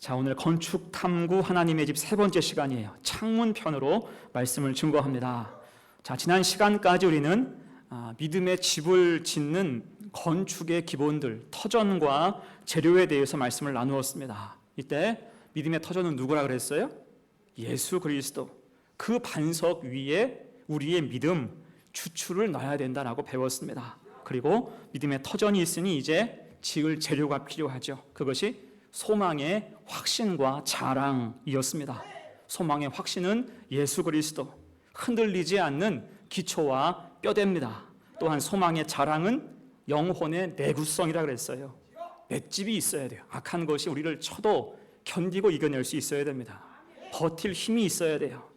자, 오늘 건축 탐구 하나님의 집 세 번째 시간이에요. 창문 편으로 말씀을 증거합니다. 자, 지난 시간까지 우리는 믿음의 집을 짓는 건축의 기본들, 터전과 재료에 대해서 말씀을 나누었습니다. 이때 믿음의 터전은 누구라 그랬어요? 예수 그리스도. 그 반석 위에 우리의 믿음, 주추를 놔야 된다라고 배웠습니다. 그리고 믿음의 터전이 있으니 이제 지을 재료가 필요하죠. 그것이 소망의 확신과 자랑이었습니다. 소망의 확신은 예수 그리스도, 흔들리지 않는 기초와 뼈대입니다. 또한 소망의 자랑은 영혼의 내구성이라 그랬어요. 맷집이 있어야 돼요. 악한 것이 우리를 쳐도 견디고 이겨낼 수 있어야 됩니다. 버틸 힘이 있어야 돼요.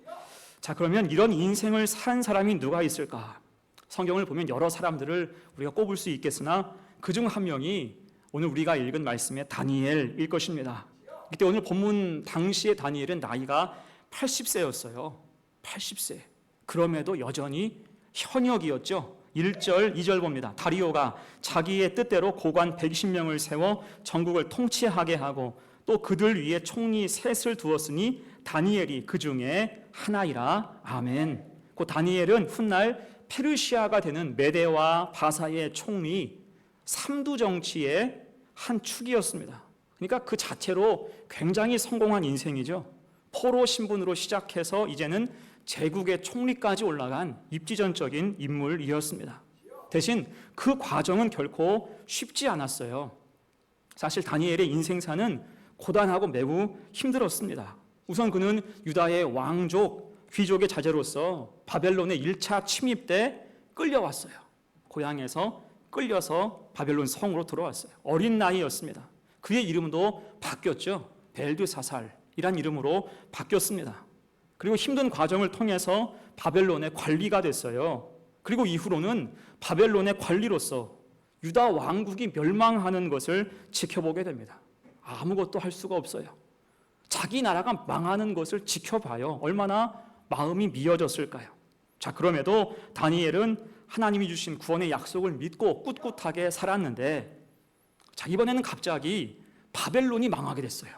자, 그러면 이런 인생을 산 사람이 누가 있을까? 성경을 보면 여러 사람들을 우리가 꼽을 수 있겠으나 그중 한 명이 오늘 우리가 읽은 말씀의 다니엘일 것입니다. 이때 오늘 본문 당시의 다니엘은 나이가 80세였어요. 80세. 그럼에도 여전히 현역이었죠. 1절, 2절 봅니다. 다리오가 자기의 뜻대로 고관 120명을 세워 전국을 통치하게 하고 또 그들 위에 총리 셋을 두었으니 다니엘이 그 중에 하나이라. 아멘. 그 다니엘은 훗날 페르시아가 되는 메대와 바사의 총리 삼두 정치의 한 축이었습니다. 그러니까 그 자체로 굉장히 성공한 인생이죠. 포로 신분으로 시작해서 이제는 제국의 총리까지 올라간 입지전적인 인물이었습니다. 대신 그 과정은 결코 쉽지 않았어요. 사실 다니엘의 인생사는 고단하고 매우 힘들었습니다. 우선 그는 유다의 왕족, 귀족의 자제로서 바벨론의 1차 침입 때 끌려왔어요. 고향에서 끌려서 바벨론 성으로 들어왔어요. 어린 나이였습니다. 그의 이름도 바뀌었죠. 벨드사살이란 이름으로 바뀌었습니다. 그리고 힘든 과정을 통해서 바벨론의 관리가 됐어요. 그리고 이후로는 바벨론의 관리로서 유다 왕국이 멸망하는 것을 지켜보게 됩니다. 아무것도 할 수가 없어요. 자기 나라가 망하는 것을 지켜봐요. 얼마나 마음이 미어졌을까요? 자, 그럼에도 다니엘은 하나님이 주신 구원의 약속을 믿고 꿋꿋하게 살았는데, 자, 이번에는 갑자기 바벨론이 망하게 됐어요.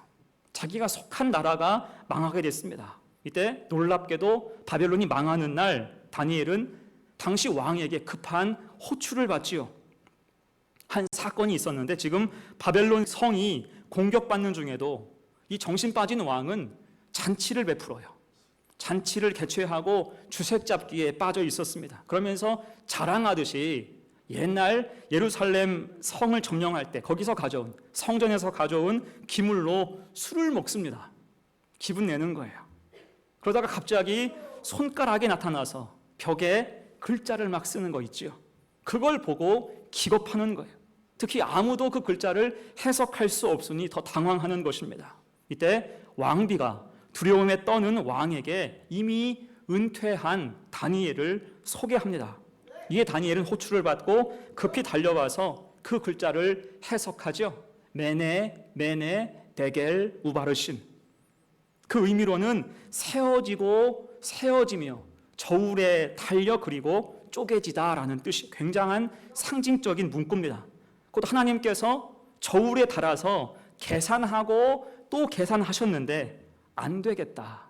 자기가 속한 나라가 망하게 됐습니다. 이때 놀랍게도 바벨론이 망하는 날 다니엘은 당시 왕에게 급한 호출을 받지요. 한 사건이 있었는데 지금 바벨론 성이 공격받는 중에도 이 정신 빠진 왕은 잔치를 베풀어요. 잔치를 개최하고 주색 잡기에 빠져 있었습니다. 그러면서 자랑하듯이 옛날 예루살렘 성을 점령할 때 거기서 가져온, 성전에서 가져온 기물로 술을 먹습니다. 기분 내는 거예요. 그러다가 갑자기 손가락이 나타나서 벽에 글자를 막 쓰는 거 있죠. 그걸 보고 기겁하는 거예요. 특히 아무도 그 글자를 해석할 수 없으니 더 당황하는 것입니다. 이때 왕비가 두려움에 떠는 왕에게 이미 은퇴한 다니엘을 소개합니다. 이에 다니엘은 호출을 받고 급히 달려와서 그 글자를 해석하죠. 메네, 메네, 데겔, 우바르신. 그 의미로는 세어지고 세어지며 저울에 달려 그리고 쪼개지다라는 뜻이 굉장한 상징적인 문구입니다. 곧 하나님께서 저울에 달아서 계산하고 또 계산하셨는데 안 되겠다,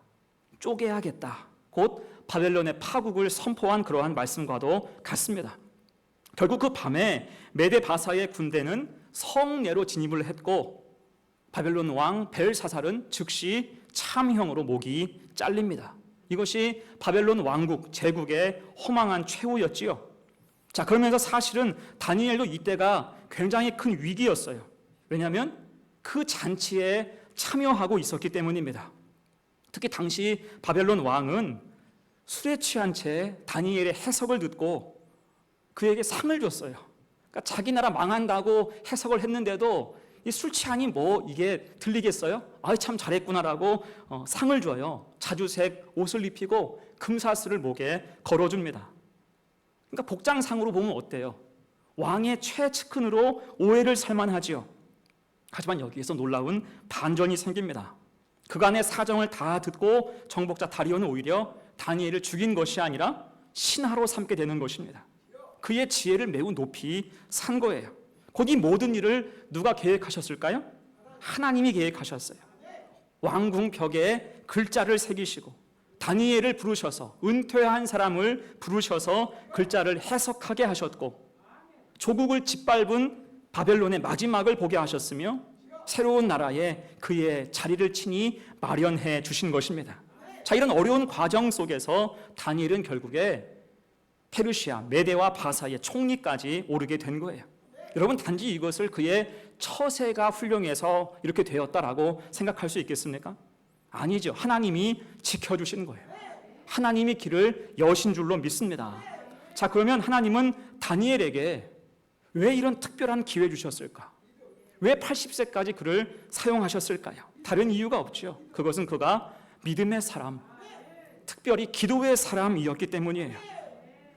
쪼개야겠다, 곧 바벨론의 파국을 선포한 그러한 말씀과도 같습니다. 결국 그 밤에 메데 바사의 군대는 성내로 진입을 했고 바벨론 왕 벨사살은 즉시 참형으로 목이 잘립니다. 이것이 바벨론 왕국 제국의 허망한 최후였지요. 자, 그러면서 사실은 다니엘도 이때가 굉장히 큰 위기였어요. 왜냐하면 그 잔치에 참여하고 있었기 때문입니다. 특히 당시 바벨론 왕은 술에 취한 채 다니엘의 해석을 듣고 그에게 상을 줬어요. 그러니까 자기 나라 망한다고 해석을 했는데도 이 술 취하니 뭐 이게 들리겠어요? 참 잘했구나라고 상을 줘요. 자주색 옷을 입히고 금사슬을 목에 걸어줍니다. 그러니까 복장상으로 보면 어때요? 왕의 최측근으로 오해를 살만하지요. 하지만 여기에서 놀라운 반전이 생깁니다. 그간의 사정을 다 듣고 정복자 다리오는 오히려 다니엘을 죽인 것이 아니라 신하로 삼게 되는 것입니다. 그의 지혜를 매우 높이 산 거예요. 곧 이 모든 일을 누가 계획하셨을까요? 하나님이 계획하셨어요. 왕궁 벽에 글자를 새기시고 다니엘을 부르셔서 은퇴한 사람을 부르셔서 글자를 해석하게 하셨고 조국을 짓밟은 바벨론의 마지막을 보게 하셨으며 새로운 나라에 그의 자리를 친히 마련해 주신 것입니다. 자, 이런 어려운 과정 속에서 다니엘은 결국에 페르시아, 메대와 바사의 총리까지 오르게 된 거예요. 여러분, 단지 이것을 그의 처세가 훌륭해서 이렇게 되었다라고 생각할 수 있겠습니까? 아니죠. 하나님이 지켜주시는 거예요. 하나님이 길을 여신 줄로 믿습니다. 자, 그러면 하나님은 다니엘에게 왜 이런 특별한 기회 주셨을까? 왜 80세까지 그를 사용하셨을까요? 다른 이유가 없죠. 그것은 그가 믿음의 사람, 특별히 기도의 사람이었기 때문이에요.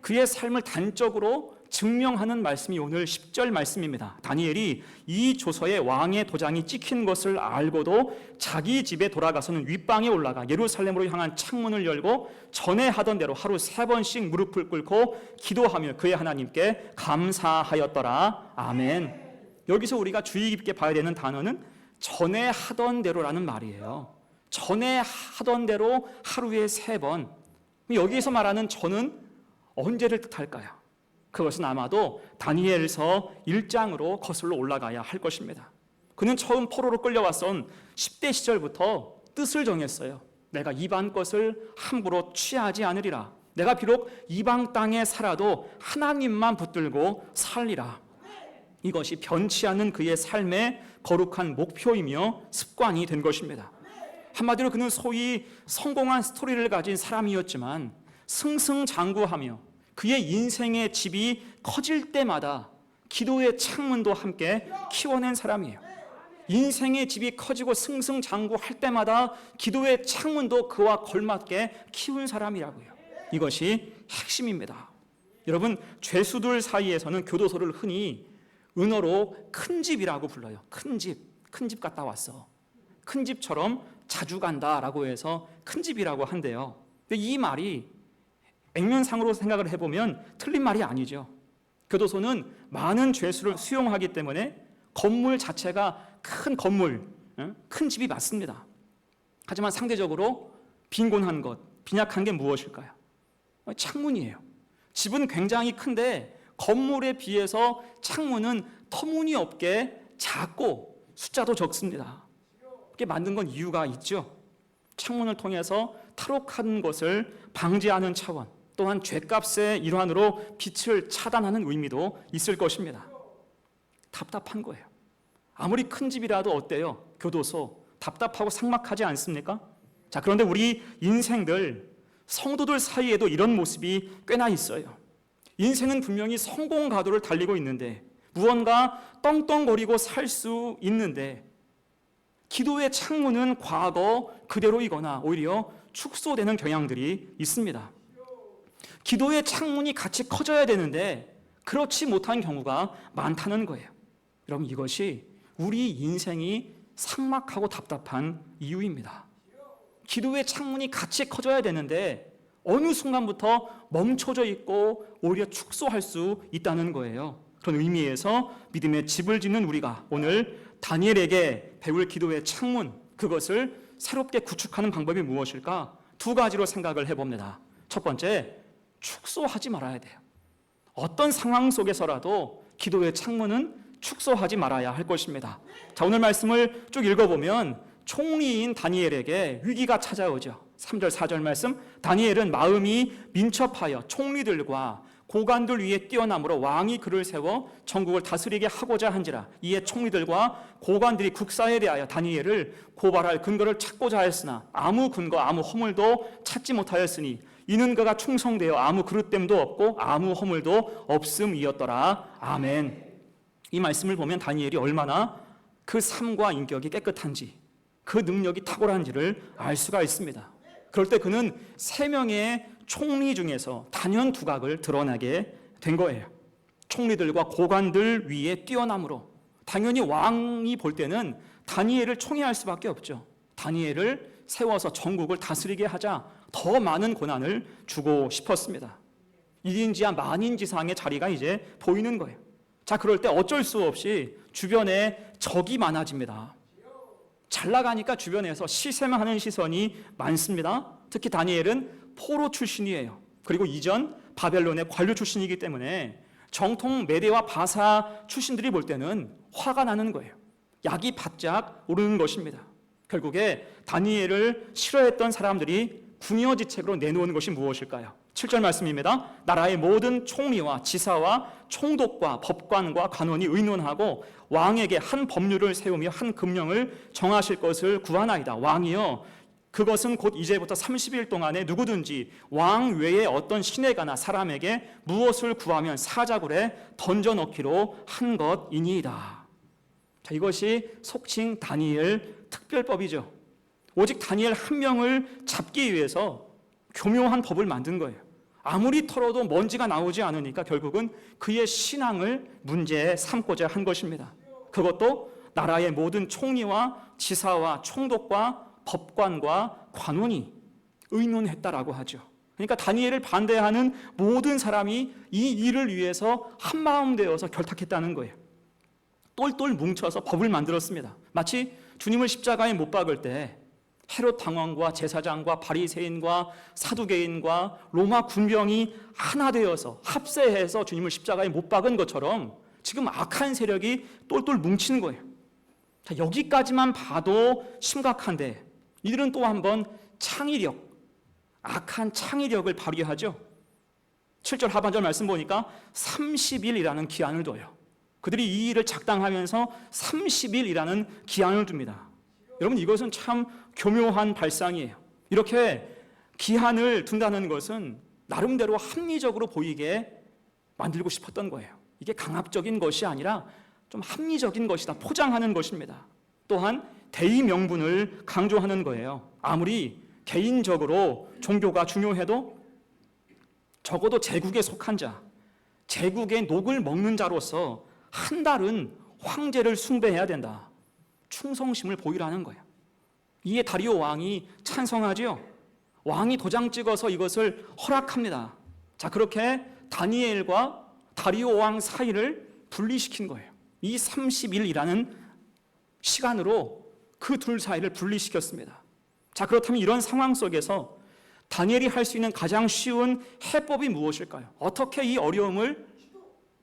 그의 삶을 단적으로 증명하는 말씀이 오늘 10절 말씀입니다. 다니엘이 이 조서에 왕의 도장이 찍힌 것을 알고도 자기 집에 돌아가서는 윗방에 올라가 예루살렘으로 향한 창문을 열고 전에 하던 대로 하루 3번씩 무릎을 꿇고 기도하며 그의 하나님께 감사하였더라. 아멘. 여기서 우리가 주의 깊게 봐야 되는 단어는 전에 하던 대로라는 말이에요. 전에 하던 대로 하루에 3번. 여기서 말하는 전은 언제를 뜻할까요? 그것은 아마도 다니엘서 1장으로 거슬러 올라가야 할 것입니다. 그는 처음 포로로 끌려왔던 10대 시절부터 뜻을 정했어요. 내가 이방 것을 함부로 취하지 않으리라. 내가 비록 이방 땅에 살아도 하나님만 붙들고 살리라. 이것이 변치 않는 그의 삶의 거룩한 목표이며 습관이 된 것입니다. 한마디로 그는 소위 성공한 스토리를 가진 사람이었지만 승승장구하며 그의 인생의 집이 커질 때마다 기도의 창문도 함께 키워낸 사람이에요. 인생의 집이 커지고 승승장구할 때마다 기도의 창문도 그와 걸맞게 키운 사람이라고요. 이것이 핵심입니다. 여러분, 죄수들 사이에서는 교도소를 흔히 은어로 큰 집이라고 불러요. 큰 집 갔다 왔어. 큰 집처럼 자주 간다라고 해서 큰 집이라고 한대요. 근데 이 말이 액면상으로 생각을 해보면 틀린 말이 아니죠. 교도소는 많은 죄수를 수용하기 때문에 건물 자체가 큰 건물, 큰 집이 맞습니다. 하지만 상대적으로 빈곤한 것, 빈약한 게 무엇일까요? 창문이에요. 집은 굉장히 큰데 건물에 비해서 창문은 터무니없게 작고 숫자도 적습니다. 이렇게 만든 건 이유가 있죠. 창문을 통해서 탈옥한 것을 방지하는 차원, 또한 죗값의 일환으로 빛을 차단하는 의미도 있을 것입니다. 답답한 거예요. 아무리 큰 집이라도 어때요? 교도소 답답하고 삭막하지 않습니까? 자, 그런데 우리 인생들, 성도들 사이에도 이런 모습이 꽤나 있어요. 인생은 분명히 성공 가도를 달리고 있는데 무언가 떵떵거리고 살 수 있는데 기도의 창문은 과거 그대로이거나 오히려 축소되는 경향들이 있습니다. 기도의 창문이 같이 커져야 되는데 그렇지 못한 경우가 많다는 거예요. 여러분, 이것이 우리 인생이 삭막하고 답답한 이유입니다. 기도의 창문이 같이 커져야 되는데 어느 순간부터 멈춰져 있고 오히려 축소할 수 있다는 거예요. 그런 의미에서 믿음의 집을 짓는 우리가 오늘 다니엘에게 배울 기도의 창문, 그것을 새롭게 구축하는 방법이 무엇일까? 2가지로 생각을 해봅니다. 첫 번째, 축소하지 말아야 돼요. 어떤 상황 속에서라도 기도의 창문은 축소하지 말아야 할 것입니다. 자, 오늘 말씀을 쭉 읽어보면 총리인 다니엘에게 위기가 찾아오죠. 3절 4절 말씀, 다니엘은 마음이 민첩하여 총리들과 고관들 위에 뛰어남으로 왕이 그를 세워 전국을 다스리게 하고자 한지라. 이에 총리들과 고관들이 국사에 대하여 다니엘을 고발할 근거를 찾고자 하였으나 아무 근거 아무 허물도 찾지 못하였으니 이는 그가 충성되어 아무 그릇됨도 없고 아무 허물도 없음이었더라. 아멘. 이 말씀을 보면 다니엘이 얼마나 그 삶과 인격이 깨끗한지, 그 능력이 탁월한지를 알 수가 있습니다. 그럴 때 그는 3명의 총리 중에서 단연 두각을 드러나게 된 거예요. 총리들과 고관들 위에 뛰어남으로. 당연히 왕이 볼 때는 다니엘을 총애할 수밖에 없죠. 다니엘을 세워서 전국을 다스리게 하자 더 많은 고난을 주고 싶었습니다. 1인지하 만인지상의 자리가 이제 보이는 거예요. 자, 그럴 때 어쩔 수 없이 주변에 적이 많아집니다. 잘 나가니까 주변에서 시샘하는 시선이 많습니다. 특히 다니엘은 포로 출신이에요. 그리고 이전 바벨론의 관료 출신이기 때문에 정통 메대와 바사 출신들이 볼 때는 화가 나는 거예요. 약이 바짝 오르는 것입니다. 결국에 다니엘을 싫어했던 사람들이 궁여지책으로 내놓은 것이 무엇일까요? 7절 말씀입니다. 나라의 모든 총리와 지사와 총독과 법관과 관원이 의논하고 왕에게 한 법률을 세우며 한 금령을 정하실 것을 구하나이다. 왕이여, 그것은 곧 이제부터 30일 동안에 누구든지 왕 외에 어떤 시내가나 사람에게 무엇을 구하면 사자굴에 던져넣기로 한 것이니이다. 자, 이것이 속칭 다니엘 특별법이죠. 오직 다니엘 한 명을 잡기 위해서 교묘한 법을 만든 거예요. 아무리 털어도 먼지가 나오지 않으니까 결국은 그의 신앙을 문제에 삼고자 한 것입니다. 그것도 나라의 모든 총리와 지사와 총독과 법관과 관원이 의논했다라고 하죠. 그러니까 다니엘을 반대하는 모든 사람이 이 일을 위해서 한마음 되어서 결탁했다는 거예요. 똘똘 뭉쳐서 법을 만들었습니다. 마치 주님을 십자가에 못 박을 때 헤롯 당왕과 제사장과 바리새인과 사두개인과 로마 군병이 하나 되어서 합세해서 주님을 십자가에 못 박은 것처럼 지금 악한 세력이 똘똘 뭉치는 거예요. 자, 여기까지만 봐도 심각한데 이들은 또 한 번 창의력, 악한 창의력을 발휘하죠. 7절 하반절 말씀 보니까 30일이라는 기한을 둬요. 그들이 이 일을 작당하면서 30일이라는 기한을 둡니다. 여러분, 이것은 참 교묘한 발상이에요. 이렇게 기한을 둔다는 것은 나름대로 합리적으로 보이게 만들고 싶었던 거예요. 이게 강압적인 것이 아니라 좀 합리적인 것이다, 포장하는 것입니다. 또한 대의 명분을 강조하는 거예요. 아무리 개인적으로 종교가 중요해도 적어도 제국에 속한 자, 제국의 녹을 먹는 자로서 한 달은 황제를 숭배해야 된다. 충성심을 보이라는 거예요. 이에 다리오 왕이 찬성하지요. 왕이 도장 찍어서 이것을 허락합니다. 자, 그렇게 다니엘과 다리오 왕 사이를 분리시킨 거예요. 이 30일이라는 시간으로 그 둘 사이를 분리시켰습니다. 자, 그렇다면 이런 상황 속에서 다니엘이 할 수 있는 가장 쉬운 해법이 무엇일까요? 어떻게 이 어려움을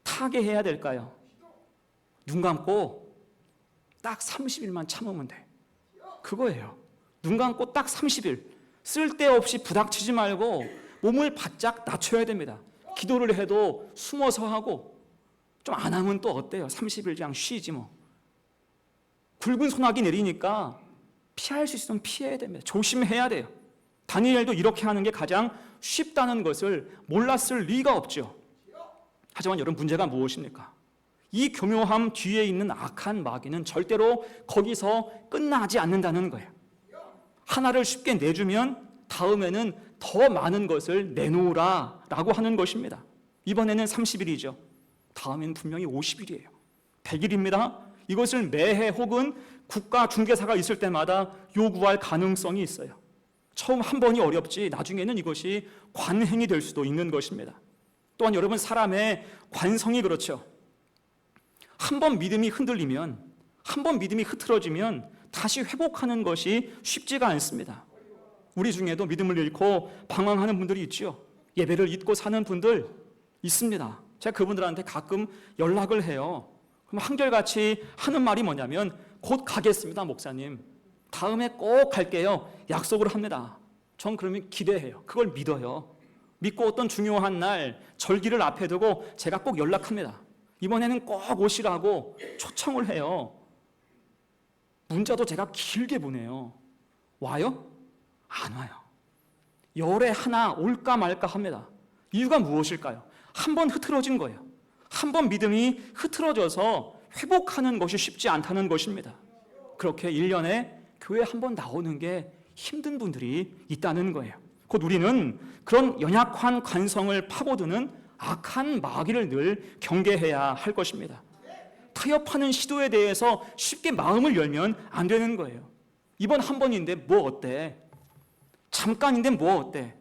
타개해야 될까요? 눈 감고 딱 30일만 참으면 돼. 그거예요. 눈 감고 딱 30일. 쓸데없이 부닥치지 말고 몸을 바짝 낮춰야 됩니다. 기도를 해도 숨어서 하고, 좀 안 하면 또 어때요? 30일 그냥 쉬지 뭐. 굵은 소나기 내리니까 피할 수 있으면 피해야 됩니다. 조심해야 돼요. 다니엘도 이렇게 하는 게 가장 쉽다는 것을 몰랐을 리가 없죠. 하지만 여러분, 문제가 무엇입니까? 이 교묘함 뒤에 있는 악한 마귀는 절대로 거기서 끝나지 않는다는 거예요. 하나를 쉽게 내주면 다음에는 더 많은 것을 내놓으라 라고 하는 것입니다. 이번에는 30일이죠. 다음에는 분명히 50일이에요. 100일입니다. 이것을 매해 혹은 국가 중개사가 있을 때마다 요구할 가능성이 있어요. 처음 한 번이 어렵지 나중에는 이것이 관행이 될 수도 있는 것입니다. 또한 여러분, 사람의 관성이 그렇죠. 한 번 믿음이 흔들리면, 한 번 믿음이 흐트러지면 다시 회복하는 것이 쉽지가 않습니다. 우리 중에도 믿음을 잃고 방황하는 분들이 있죠. 예배를 잊고 사는 분들 있습니다. 제가 그분들한테 가끔 연락을 해요. 그럼 한결같이 하는 말이 뭐냐면, 곧 가겠습니다, 목사님. 다음에 꼭 갈게요. 약속을 합니다. 전 그러면 기대해요. 그걸 믿어요. 믿고 어떤 중요한 날 절기를 앞에 두고 제가 꼭 연락합니다. 이번에는 꼭 오시라고 초청을 해요. 문자도 제가 길게 보내요. 와요? 안 와요. 열에 하나 올까 말까 합니다. 이유가 무엇일까요? 한 번 흐트러진 거예요. 한 번 믿음이 흐트러져서 회복하는 것이 쉽지 않다는 것입니다. 그렇게 1년에 교회 한 번 나오는 게 힘든 분들이 있다는 거예요. 곧 우리는 그런 연약한 관성을 파고드는 악한 마귀를 늘 경계해야 할 것입니다. 타협하는 시도에 대해서 쉽게 마음을 열면 안 되는 거예요. 이번 한 번인데 뭐 어때? 잠깐인데 뭐 어때?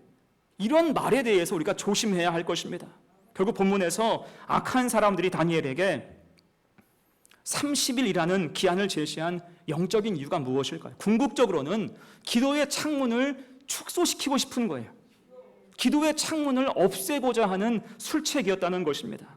이런 말에 대해서 우리가 조심해야 할 것입니다. 결국 본문에서 악한 사람들이 다니엘에게 30일이라는 기한을 제시한 영적인 이유가 무엇일까요? 궁극적으로는 기도의 창문을 축소시키고 싶은 거예요. 기도의 창문을 없애고자 하는 술책이었다는 것입니다.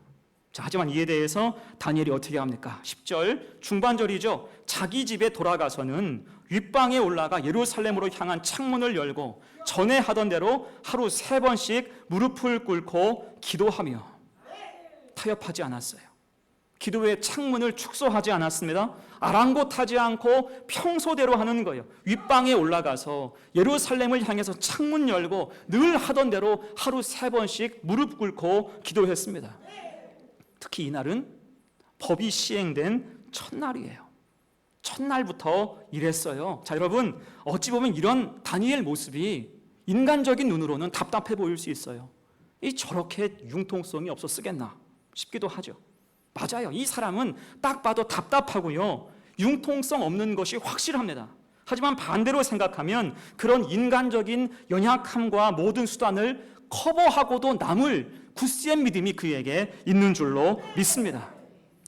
자, 하지만 이에 대해서 다니엘이 어떻게 합니까? 10절 중반절이죠. 자기 집에 돌아가서는 윗방에 올라가 예루살렘으로 향한 창문을 열고 전에 하던 대로 하루 3번씩 무릎을 꿇고 기도하며, 타협하지 않았어요. 기도의 창문을 축소하지 않았습니다. 아랑곳하지 않고 평소대로 하는 거예요. 윗방에 올라가서 예루살렘을 향해서 창문 열고 늘 하던 대로 하루 3번씩 무릎 꿇고 기도했습니다. 특히 이날은 법이 시행된 첫날이에요. 첫날부터 이랬어요. 자, 여러분, 어찌 보면 이런 다니엘 모습이 인간적인 눈으로는 답답해 보일 수 있어요. 저렇게 융통성이 없어 쓰겠나 싶기도 하죠. 맞아요. 이 사람은 딱 봐도 답답하고요, 융통성 없는 것이 확실합니다. 하지만 반대로 생각하면 그런 인간적인 연약함과 모든 수단을 커버하고도 남을 굳센 믿음이 그에게 있는 줄로 믿습니다.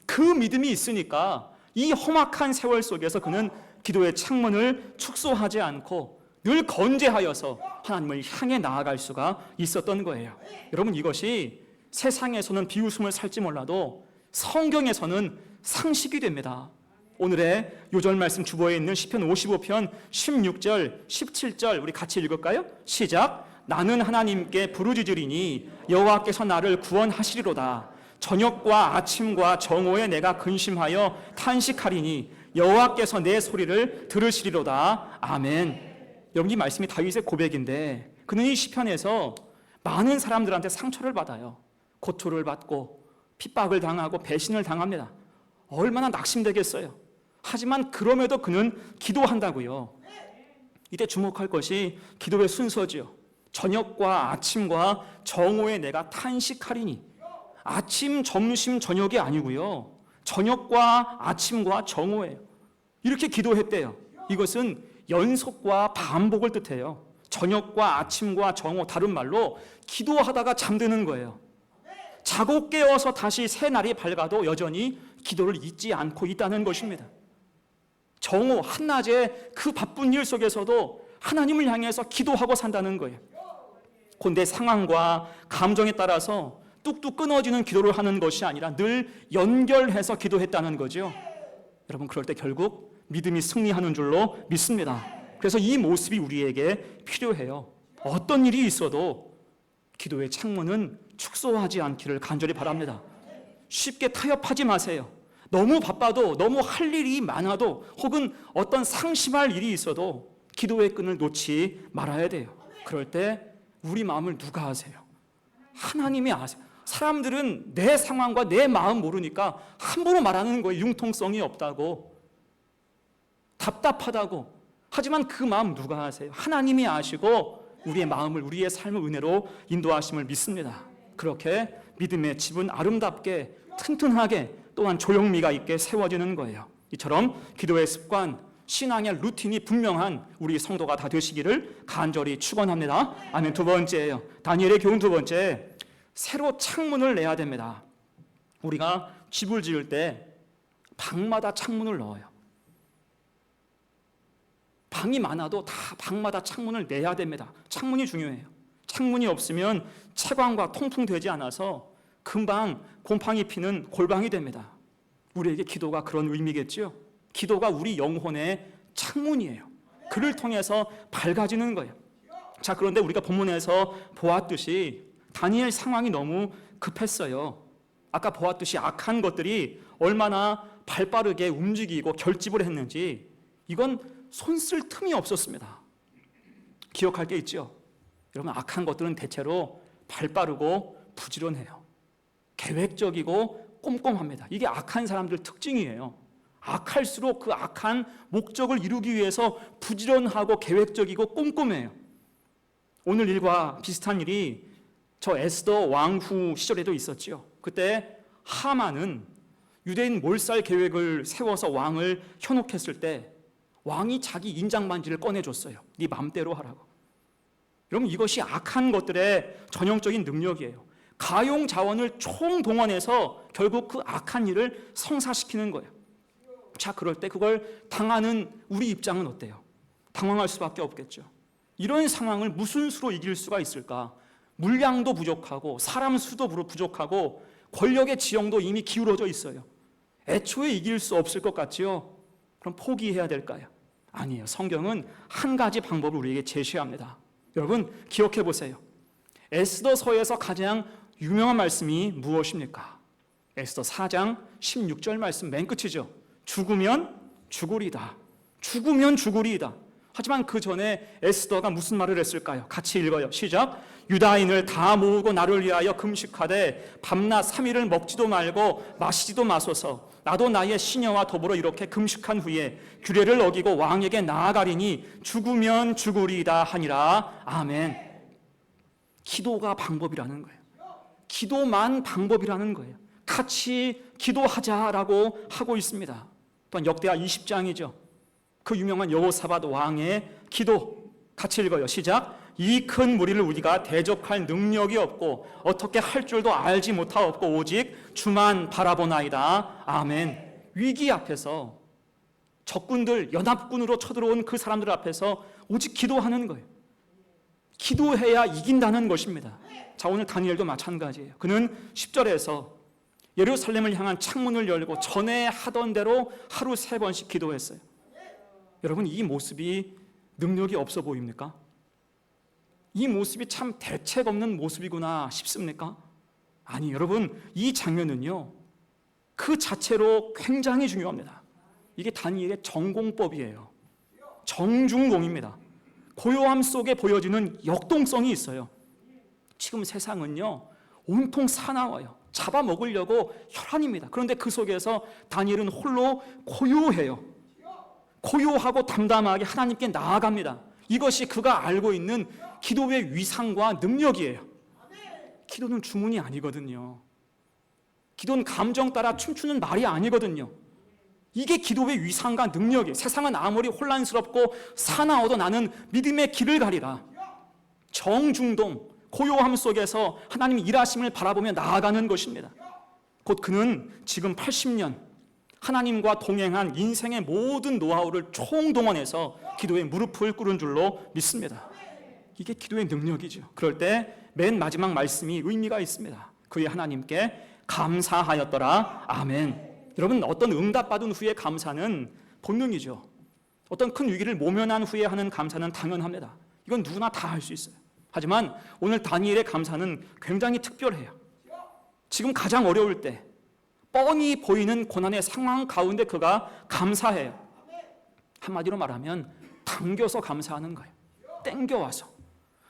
그 믿음이 있으니까 이 험악한 세월 속에서 그는 기도의 창문을 축소하지 않고 늘 건재하여서 하나님을 향해 나아갈 수가 있었던 거예요. 여러분, 이것이 세상에서는 비웃음을 살지 몰라도 성경에서는 상식이 됩니다. 오늘의 요절 말씀 주보에 있는 시편 55편 16절 17절 우리 같이 읽을까요? 시작. 나는 하나님께 부르짖으리니 여호와께서 나를 구원하시리로다. 저녁과 아침과 정오에 내가 근심하여 탄식하리니 여호와께서 내 소리를 들으시리로다. 아멘. 여러분, 이 말씀이 다윗의 고백인데 그는 이 시편에서 많은 사람들한테 상처를 받아요. 고초를 받고 핍박을 당하고 배신을 당합니다. 얼마나 낙심되겠어요. 하지만 그럼에도 그는 기도한다고요. 이때 주목할 것이 기도의 순서지요. 저녁과 아침과 정오에 내가 탄식하리니, 아침, 점심, 저녁이 아니고요, 저녁과 아침과 정오예요. 이렇게 기도했대요. 이것은 연속과 반복을 뜻해요. 저녁과 아침과 정오, 다른 말로 기도하다가 잠드는 거예요. 자고 깨어서 다시 새 날이 밝아도 여전히 기도를 잊지 않고 있다는 것입니다. 정오, 한낮에 그 바쁜 일 속에서도 하나님을 향해서 기도하고 산다는 거예요. 곧 내 상황과 감정에 따라서 뚝뚝 끊어지는 기도를 하는 것이 아니라 늘 연결해서 기도했다는 거죠. 여러분, 그럴 때 결국 믿음이 승리하는 줄로 믿습니다. 그래서 이 모습이 우리에게 필요해요. 어떤 일이 있어도 기도의 창문은 축소하지 않기를 간절히 바랍니다. 쉽게 타협하지 마세요. 너무 바빠도, 너무 할 일이 많아도, 혹은 어떤 상심할 일이 있어도 기도의 끈을 놓지 말아야 돼요. 그럴 때 우리 마음을 누가 아세요? 하나님이 아세요. 사람들은 내 상황과 내 마음 모르니까 함부로 말하는 거예요. 융통성이 없다고, 답답하다고. 하지만 그 마음 누가 아세요? 하나님이 아시고 우리의 마음을, 우리의 삶을 은혜로 인도하심을 믿습니다. 그렇게 믿음의 집은 아름답게, 튼튼하게, 또한 조용미가 있게 세워지는 거예요. 이처럼 기도의 습관, 신앙의 루틴이 분명한 우리 성도가 다 되시기를 간절히 축원합니다. 아멘. 두 번째예요. 다니엘의 교훈 두 번째, 새로 창문을 내야 됩니다. 우리가 집을 지을 때 방마다 창문을 넣어요. 방이 많아도 다 방마다 창문을 내야 됩니다. 창문이 중요해요. 창문이 없으면 채광과 통풍되지 않아서 금방 곰팡이 피는 골방이 됩니다. 우리에게 기도가 그런 의미겠죠. 기도가 우리 영혼의 창문이에요. 그를 통해서 밝아지는 거예요. 자, 그런데 우리가 본문에서 보았듯이 다니엘 상황이 너무 급했어요. 아까 보았듯이 악한 것들이 얼마나 발빠르게 움직이고 결집을 했는지 이건 손쓸 틈이 없었습니다. 기억할 게 있죠. 여러분, 악한 것들은 대체로 발빠르고 부지런해요. 계획적이고 꼼꼼합니다. 이게 악한 사람들 특징이에요. 악할수록 그 악한 목적을 이루기 위해서 부지런하고 계획적이고 꼼꼼해요. 오늘 일과 비슷한 일이 저 에스더 왕후 시절에도 있었죠. 그때 하만은 유대인 몰살 계획을 세워서 왕을 현혹했을 때 왕이 자기 인장반지를 꺼내줬어요. 네 맘대로 하라고. 여러분, 이것이 악한 것들의 전형적인 능력이에요. 가용 자원을 총동원해서 결국 그 악한 일을 성사시키는 거예요. 자, 그럴 때 그걸 당하는 우리 입장은 어때요? 당황할 수밖에 없겠죠. 이런 상황을 무슨 수로 이길 수가 있을까? 물량도 부족하고 사람 수도 부족하고 권력의 지형도 이미 기울어져 있어요. 애초에 이길 수 없을 것 같지요? 그럼 포기해야 될까요? 아니에요. 성경은 한 가지 방법을 우리에게 제시합니다. 여러분 기억해 보세요. 에스더서에서 가장 유명한 말씀이 무엇입니까? 에스더 4장 16절 말씀 맨 끝이죠. 죽으면 죽으리다. 죽으면 죽으리이다. 하지만 그 전에 에스더가 무슨 말을 했을까요? 같이 읽어요. 시작. 유다인을 다 모으고 나를 위하여 금식하되 밤낮 3일을 먹지도 말고 마시지도 마소서. 나도 나의 시녀와 더불어 이렇게 금식한 후에 규례를 어기고 왕에게 나아가리니 죽으면 죽으리이다 하니라. 아멘. 기도가 방법이라는 거예요. 기도만 방법이라는 거예요. 같이 기도하자라고 하고 있습니다. 또한 역대하 20장이죠. 그 유명한 여호사밧 왕의 기도 같이 읽어요. 시작. 이 큰 무리를 우리가 대적할 능력이 없고 어떻게 할 줄도 알지 못하옵고 오직 주만 바라보나이다. 아멘. 위기 앞에서 적군들 연합군으로 쳐들어온 그 사람들 앞에서 오직 기도하는 거예요. 기도해야 이긴다는 것입니다. 자, 오늘 다니엘도 마찬가지예요. 그는 10절에서 예루살렘을 향한 창문을 열고 전에 하던 대로 하루 3번씩 기도했어요. 여러분 이 모습이 능력이 없어 보입니까? 이 모습이 참 대책 없는 모습이구나 싶습니까? 아니, 여러분 이 장면은요 그 자체로 굉장히 중요합니다. 이게 다니엘의 전공법이에요. 정중공입니다. 고요함 속에 보여지는 역동성이 있어요. 지금 세상은요 온통 사나워요. 잡아먹으려고 혈안입니다. 그런데 그 속에서 다니엘은 홀로 고요해요. 고요하고 담담하게 하나님께 나아갑니다. 이것이 그가 알고 있는 기도의 위상과 능력이에요. 기도는 주문이 아니거든요. 기도는 감정 따라 춤추는 말이 아니거든요. 이게 기도의 위상과 능력이에요. 세상은 아무리 혼란스럽고 사나워도 나는 믿음의 길을 가리라. 정중동, 고요함 속에서 하나님 일하심을 바라보며 나아가는 것입니다. 곧 그는 지금 80년 하나님과 동행한 인생의 모든 노하우를 총동원해서 기도에 무릎을 꿇은 줄로 믿습니다. 이게 기도의 능력이죠. 그럴 때 맨 마지막 말씀이 의미가 있습니다. 그의 하나님께 감사하였더라. 아멘. 여러분 어떤 응답받은 후에 감사는 본능이죠. 어떤 큰 위기를 모면한 후에 하는 감사는 당연합니다. 이건 누구나 다 할 수 있어요. 하지만 오늘 다니엘의 감사는 굉장히 특별해요. 지금 가장 어려울 때 뻔히 보이는 고난의 상황 가운데 그가 감사해요. 한마디로 말하면 당겨서 감사하는 거예요. 땡겨와서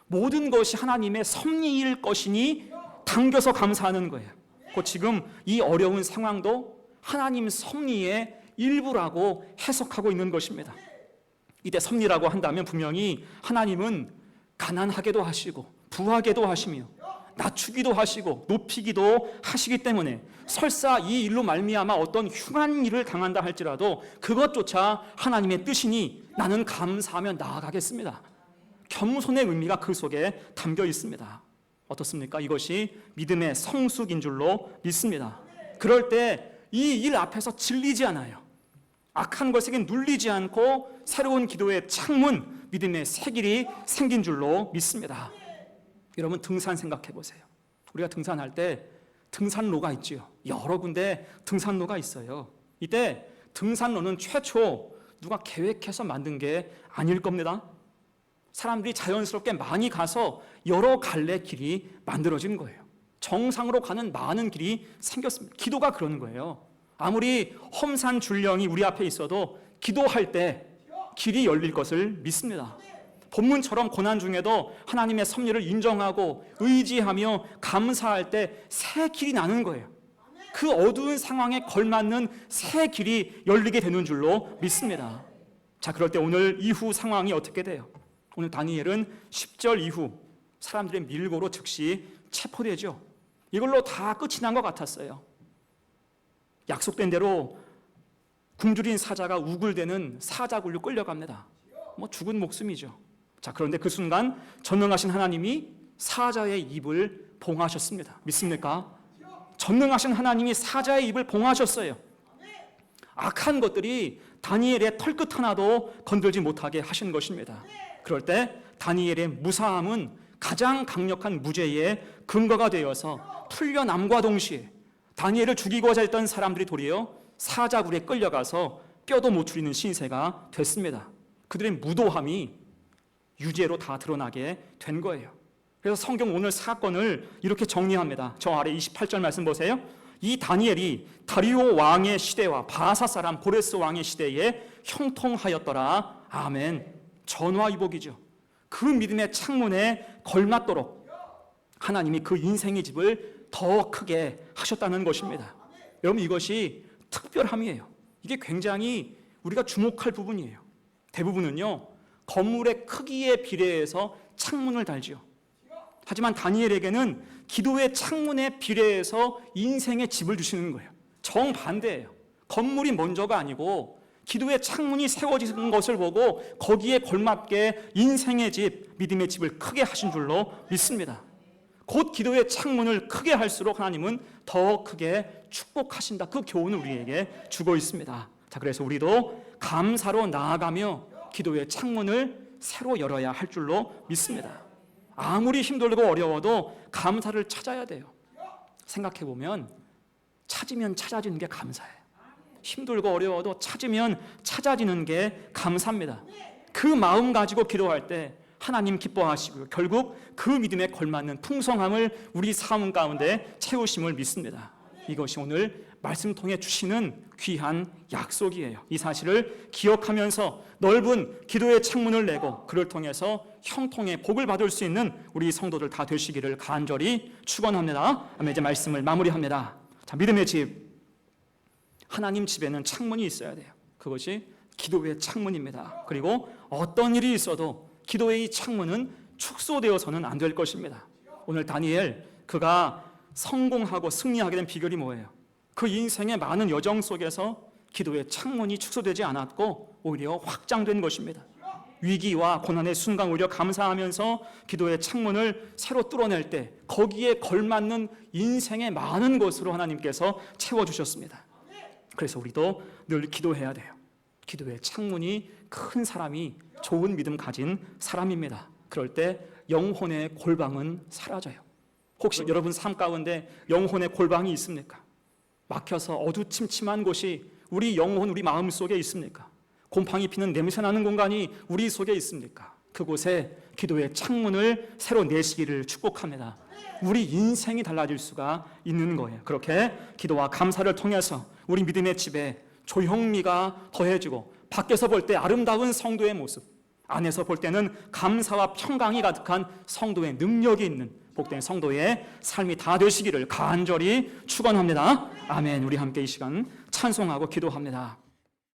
모든 것이 하나님의 섭리일 것이니 당겨서 감사하는 거예요. 곧 지금 이 어려운 상황도 하나님 섭리의 일부라고 해석하고 있는 것입니다. 이때 섭리라고 한다면 분명히 하나님은 가난하게도 하시고 부하게도 하시며 낮추기도 하시고 높이기도 하시기 때문에 설사 이 일로 말미암아 어떤 흉한 일을 당한다 할지라도 그것조차 하나님의 뜻이니 나는 감사하며 나아가겠습니다. 겸손의 의미가 그 속에 담겨 있습니다. 어떻습니까? 이것이 믿음의 성숙인 줄로 믿습니다. 그럴 때 이 일 앞에서 질리지 않아요. 악한 것에게 눌리지 않고 새로운 기도의 창문, 믿음의 새 길이 생긴 줄로 믿습니다. 여러분 등산 생각해 보세요. 우리가 등산할 때 등산로가 있지요. 여러 군데 등산로가 있어요. 이때 등산로는 최초 누가 계획해서 만든 게 아닐 겁니다. 사람들이 자연스럽게 많이 가서 여러 갈래 길이 만들어진 거예요. 정상으로 가는 많은 길이 생겼습니다. 기도가 그러는 거예요. 아무리 험산 줄령이 우리 앞에 있어도 기도할 때 길이 열릴 것을 믿습니다. 본문처럼 고난 중에도 하나님의 섭리를 인정하고 의지하며 감사할 때 새 길이 나는 거예요. 그 어두운 상황에 걸맞는 새 길이 열리게 되는 줄로 믿습니다. 자, 그럴 때 오늘 이후 상황이 어떻게 돼요? 오늘 다니엘은 10절 이후 사람들의 밀고로 즉시 체포되죠. 이걸로 다 끝이 난 것 같았어요. 약속된 대로 굶주린 사자가 우글대는 사자굴로 끌려갑니다. 죽은 목숨이죠. 자, 그런데 그 순간 전능하신 하나님이 사자의 입을 봉하셨습니다. 믿습니까? 전능하신 하나님이 사자의 입을 봉하셨어요. 악한 것들이 다니엘의 털끝 하나도 건들지 못하게 하신 것입니다. 그럴 때 다니엘의 무사함은 가장 강력한 무죄의 근거가 되어서 풀려남과 동시에 다니엘을 죽이고자 했던 사람들이 도리어 사자굴에 끌려가서 뼈도 못 추리는 신세가 됐습니다. 그들의 무도함이 유죄로 다 드러나게 된 거예요. 그래서 성경 오늘 사건을 이렇게 정리합니다. 저 아래 28절 말씀 보세요. 이 다니엘이 다리오 왕의 시대와 바사 사람 고레스 왕의 시대에 형통하였더라. 아멘. 전화위복이죠. 그 믿음의 창문에 걸맞도록 하나님이 그 인생의 집을 더 크게 하셨다는 것입니다. 여러분, 이것이 특별함이에요. 이게 굉장히 우리가 주목할 부분이에요. 대부분은요, 건물의 크기에 비례해서 창문을 달지요. 하지만 다니엘에게는 기도의 창문에 비례해서 인생의 집을 주시는 거예요. 정반대예요. 건물이 먼저가 아니고 기도의 창문이 세워지는 것을 보고 거기에 걸맞게 인생의 집, 믿음의 집을 크게 하신 줄로 믿습니다. 곧 기도의 창문을 크게 할수록 하나님은 더 크게 축복하신다. 그 교훈을 우리에게 주고 있습니다. 자, 그래서 우리도 감사로 나아가며 기도의 창문을 새로 열어야 할 줄로 믿습니다. 아무리 힘들고 어려워도 감사를 찾아야 돼요. 생각해 보면 찾으면 찾아지는 게 감사예요. 힘들고 어려워도 찾으면 찾아지는 게 감사입니다. 그 마음 가지고 기도할 때 하나님 기뻐하시고요, 결국 그 믿음에 걸맞는 풍성함을 우리 삶 가운데 채우심을 믿습니다. 이것이 오늘 말씀 통해 주시는 귀한 약속이에요. 이 사실을 기억하면서 넓은 기도의 창문을 내고 그를 통해서 형통의 복을 받을 수 있는 우리 성도들 다 되시기를 간절히 축원합니다. 이제 말씀을 마무리합니다. 자, 믿음의 집, 하나님 집에는 창문이 있어야 돼요. 그것이 기도의 창문입니다. 그리고 어떤 일이 있어도 기도의 이 창문은 축소되어서는 안 될 것입니다. 오늘 다니엘, 그가 성공하고 승리하게 된 비결이 뭐예요? 그 인생의 많은 여정 속에서 기도의 창문이 축소되지 않았고 오히려 확장된 것입니다. 위기와 고난의 순간 오히려 감사하면서 기도의 창문을 새로 뚫어낼 때 거기에 걸맞는 인생의 많은 것으로 하나님께서 채워주셨습니다. 그래서 우리도 늘 기도해야 돼요. 기도의 창문이 큰 사람이 좋은 믿음 가진 사람입니다. 그럴 때 영혼의 골방은 사라져요. 혹시 여러분 삶 가운데 영혼의 골방이 있습니까? 막혀서 어두침침한 곳이 우리 영혼, 우리 마음 속에 있습니까? 곰팡이 피는 냄새나는 공간이 우리 속에 있습니까? 그곳에 기도의 창문을 새로 내시기를 축복합니다. 우리 인생이 달라질 수가 있는 거예요. 그렇게 기도와 감사를 통해서 우리 믿음의 집에 조형미가 더해지고 밖에서 볼 때 아름다운 성도의 모습, 안에서 볼 때는 감사와 평강이 가득한 성도의 능력이 있는 복된 성도의 삶이 다 되시기를 간절히 축원합니다. 아멘. 우리 함께 이 시간 찬송하고 기도합니다.